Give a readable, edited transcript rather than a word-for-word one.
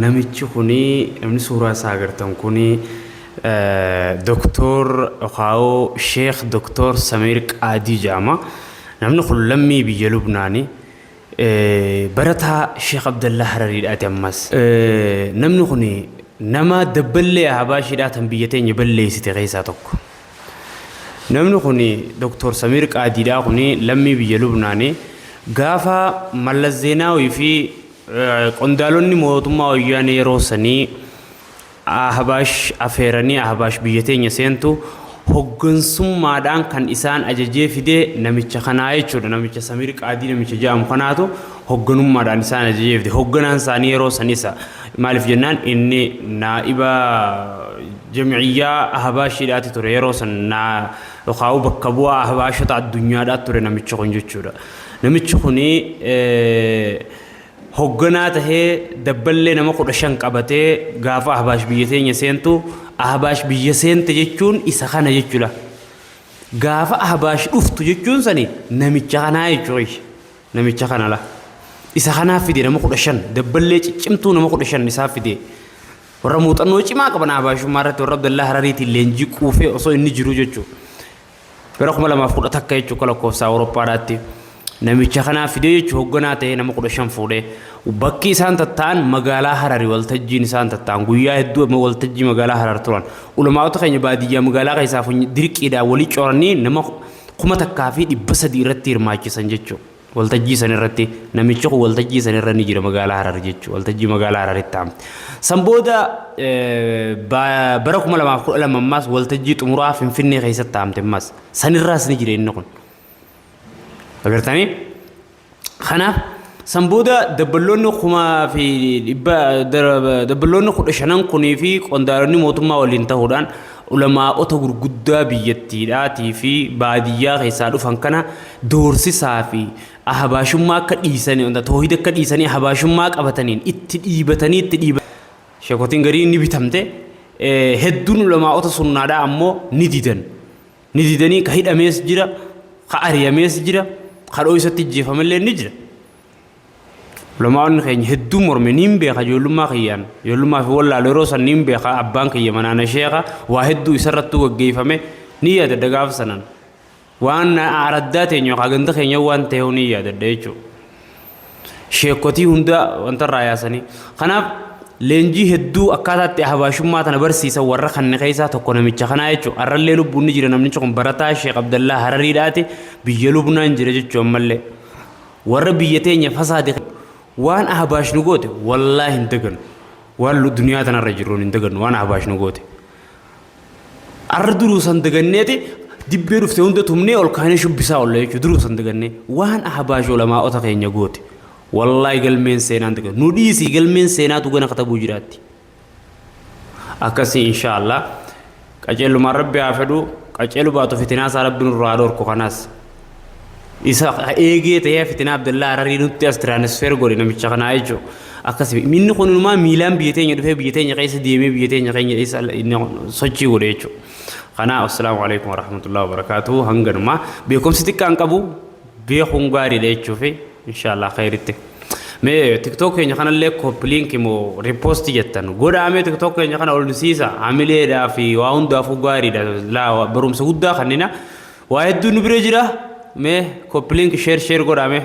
namichi kuni namni suuraa isaa agartan kuni doktor Okhaao Sheekh Doktor Samiir Qaadii jedhama. Namni kun lammii biyya Lubnaanii barataa Sheekh Abdallaa Harariidhaati ammas. Namni kuni nama dabballee Habaashiidhaa tan biyya teenya balleessite keessaa tokko. Namni kuni Doktor Samiir Qaadiidhaa kuni lammii biyya Lubnaanii gaafa Mallas Zeenaawii fi qondaalonni mootummaa wayyaanee yeroo sanii Ahbaash afeeranii Ahbaash biyya teenya seentu hoggansummaadhaan kan isaan ajajee fidee namicha kanaa jechuudha. Namicha Samiir Qaadii namicha jedhamu kanaatu hogganummaadhaan isaan ajajee fide. Hogganaan isaanii yeroo sanisa maaliif jennaan inni naa'iba jam'iyyaa Ahbaashiidhaati ture yeroo san Okhaa'u bakka bu'aa Ahbaashota addunyaadhaati ture namicha kun jechuudha. Namichi kuni hogganaa tahee dabballee nama 15 qabatee gaafa Ahbaash biyya teenya seentu Ahbaash biyya seente jechuun isa kana jechuudha. Gaafa Ahbaash dhuftu jechuun sani namicha kanaa jechuudha. Namicha kana la. Isa kanaaf fide nama 15 dabballee ciccimtuu nama 15 isaaf fide. Warra muuxannoo cimaa qaban Ahbaashummaa irratti warra Abdallaa Harariitti leenjii quufee osoo inni jiru jechuudha. Bara 2010 takka jechuudha lakkoofsa Awurooppaadhaatti. Namicha kanaaf fide jechuudha hogganaa ta'ee nama 15 fuudhee. Bakki isaan tattaan magaalaa Hararii waltajjiin isaan tattaan guyyaa hedduu waltajjii magaalaa Harar turan. Ulamaa'ota keenya baadiyyaa magaalaa keessaa dirqiidhaan walii coranii nama 1,300 irratti hirmaachisan jechuudha. Waltajjii san irratti namichi kun waltajjii san irra ni jira magaalaa Harar jechuudha. Waltajjii magaalaa Hararitti taa'amte. San booda bara 2012 ammas waltajjii xumuraa Finfinnee keessatti taa'amte ammas. San irraas ni jira inni kun. Agartanii? Kanaaf Sambuda dabballoonni kuma fi dabballoonni 15 kunii fi qondaalonni mootummaa waliin ta'uudhaan ulamaa'ota gurguddaa biyyattiidhaatii fi baadiyyaa keessaa dhufan kana doorsisaa fi Ahbaashummaa akka dhiisanii tawhiid akka dhiisanii Ahbaashummaa qabataniin itti dhiibatanii sheekotiin garii ni bitamte hedduun ulamaa'ota sunnaadhaa ammoo ni didanii ka hidhamees jira ka ariyamees jira ka dhooysatti jeefamallee ni jira. Ulamaa'onni keenya hedduu morme niin beeka ijoollummaa kiyyaan ijoollummaa fi wallaalu yeroo san niin beeka abbaan kiyya manaana sheeka waa hedduu isarrattuu gaggeeffame ni yaadadda gaafa sanan waan araddaa teenya yookaan ganda keenya waan ta'eef ni yaadadda jechuudha. Sheekotii hunda wanta irraa yaasanii kanaaf leenjii hedduu akkaataatti Ahbaashummaa tana barsiisan warra kan keessaa tokko namicha kanaa jechuudha. Arrallee lubbuun ni jira namnichi kun barataa Sheekh Abdallaa Harariidhaati biyya Lubnaan jira jechuudha ammallee warra biyya teenya fasaade waan Ahbaash nu goote wallaahi hin daganu waan duniyaa tanarra jiruun hin daganu waan Ahbaash nu goote arra duruu san daganneeti dibbee dhufte hunda tumnee ol kaanee shubbisaa olle jechuudha duruu san dagannee waan Ahbaash ulamaa'ota keenya goote wallaahi galmeen seenaan daganu nu dhiisii galmeen seenaatu gana katabuu jiraatti akkasii inshaallah qaceellumaan rabbi haa fedhu qaceelu baatu fitinaasaa rabbi nurraa dhorku kanaas isa eegee ta'ee fitinaa Abdallaa Hararii nutti as tiraansfer godhe namicha kanaa jechuudha. Akkasii minni kunumaa miilaan biyya teenya dhufee biyya teenya keessa deemee biyya teenya keenya keessa sochii godhe jechuudha. Kanaa assalaamu alaikum warahmatullahi wabarakatuh hanganumaa beekumsi xiqqaan qabu beekuun gaariidha jechuufi inshaallah khayritti. Mee TikTok keenya kanallee koppiliinki moo riipoosti jettan godhaamee TikTok keenya kana ol nisiisa hamileedhaa fi waa hundaafuu gaariidha barumsa guddaa kannina waa hedduu nu bira jira. Me koppiliinki share godhaame